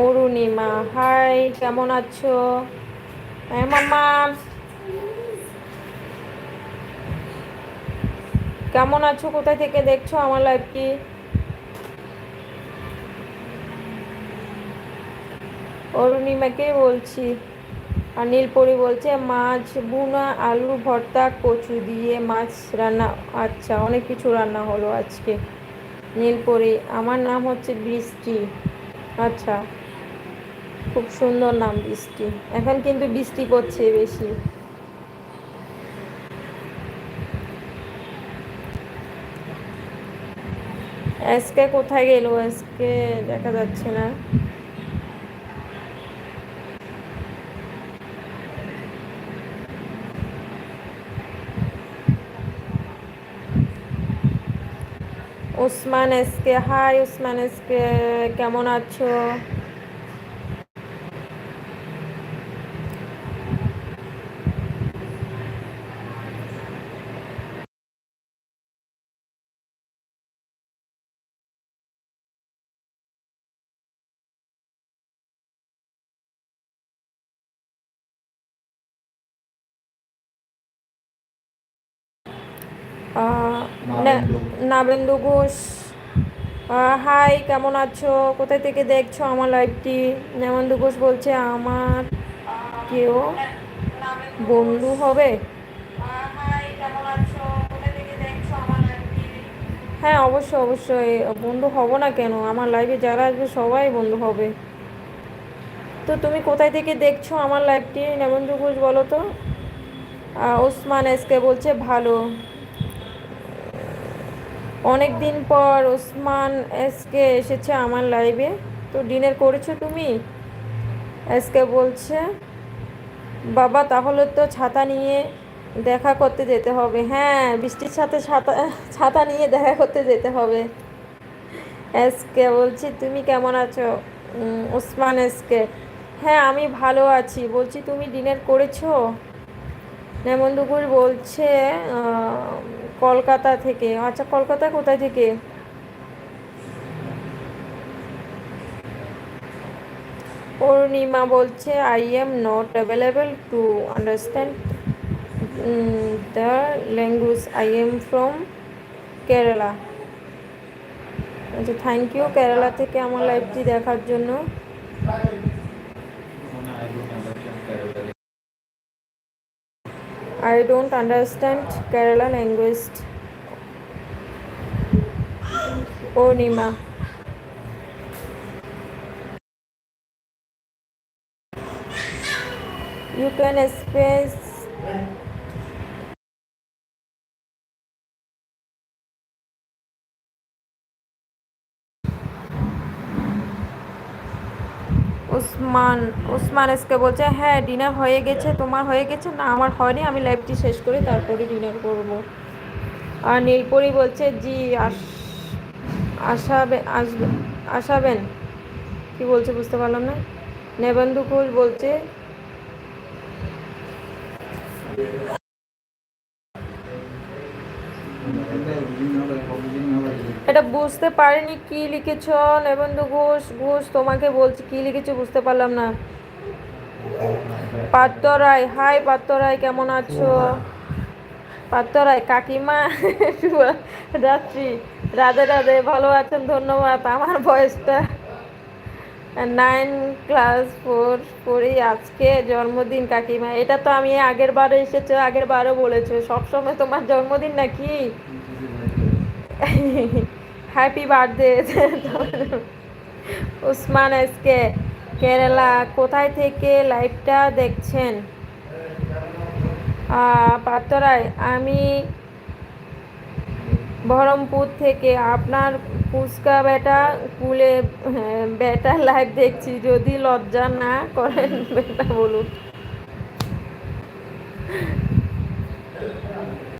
Arunima, high, কেমন আছো? হ্যাঁ মাম্মা, কেমন আছো? কোথায় থেকে দেখছো আমার লাইভটি? অরুণিমাকে বলছি। আর নীলপরি বলছে মাছ ভুনা, আলু ভর্তা, কচু দিয়ে মাছ রান্না। আচ্ছা, অনেক কিছু রান্না হলো আজকে। নীলপরি, আমার নাম হচ্ছে বৃষ্টি। আচ্ছা, খুব সুন্দর নাম বৃষ্টি। এখন কিন্তু বৃষ্টি পড়ছে বেশি। আজকে কোথায় গেল? আজকে দেখা যাচ্ছে না। Osman SK, hi Osman SK, কেমন আছো? আহ, নাবেন্দু ঘোষ, হাই, কেমন আছো? কোথায় থেকে দেখছো আমার লাইভটি? নাবেন্দু ঘোষ বলছে আমার কেউ বন্ধু হবে। হ্যাঁ, অবশ্যই অবশ্যই বন্ধু হব না কেন? আমার লাইভে যারা আসবে সবাই বন্ধু হবে। তো তুমি কোথায় থেকে দেখছো আমার লাইভটি, নেবেন্দু ঘোষ বলো তো? ওসমান এসকে বলছে ভালো। অনেক দিন পর ওসমান এসকে এসেছে আমার লাইভে। তো ডিনার করেছো তুমি? এসকে বলছে বাবা, তাহলে তো ছাতা নিয়ে দেখা করতে যেতে হবে। হ্যাঁ, বৃষ্টির সাথে ছাতা ছাতা নিয়ে দেখা করতে যেতে হবে। এসকে বলছি তুমি কেমন আছো? ওসমান এসকে, হ্যাঁ আমি ভালো আছি। বলছি তুমি ডিনার করেছো? নেমন্তগুল বলছে কলকাতা থেকে। আচ্ছা, কলকাতা কোথায় থেকে? পূর্ণিমা বলছে I am not available to understand the language, I am from Kerala. আচ্ছা, থ্যাংক ইউ কেরালা থেকে আমার লাইভটি দেখার জন্য। I don't understand Kerala language. Purnima, you can space. Osman Osman SK বলছে হ্যাঁ ডিনার হয়ে গেছে। তোমার হয়ে গেছে? না, আমার হয়নি, আমি লাইভটি শেষ করে তারপরে ডিনার করব। আর নীলপরি বলছে জি আসবেন আসাবেন। কি বলছে বুঝতে পারলাম না। নেবেন্দু ঘোষ বলছে এটা বুঝতে পারিনি কি লিখেছ। নেবেন্দু ঘোষ ঘোষ, তোমাকে বলছি কি লিখেছো বুঝতে পারলাম না। পার্থ রায়, হাই পার্থ রায়, কেমন আছো? পার্থ রায়, কাকিমা রাত্রি, রাধে রাধে, ভালো আছেন? ধন্যবাদ। আমার বয়সটা 9 ক্লাস 4 পড়ি। আজকে জন্মদিন কাকিমা। এটা তো আমি আগের বারে এসেছো, আগের বারও বলেছো সবসময় তোমার জন্মদিন নাকি? Happy birthday. Usman SK, Kerala. কোথায় থেকে লাইভটা দেখছেন? পাত্তরায়, আমি বহরমপুর থেকে। আপনার ফুচকা বেটা কুলে বেটা লাইভ দেখছি, যদি লজ্জা না করেন বেটা বলুন।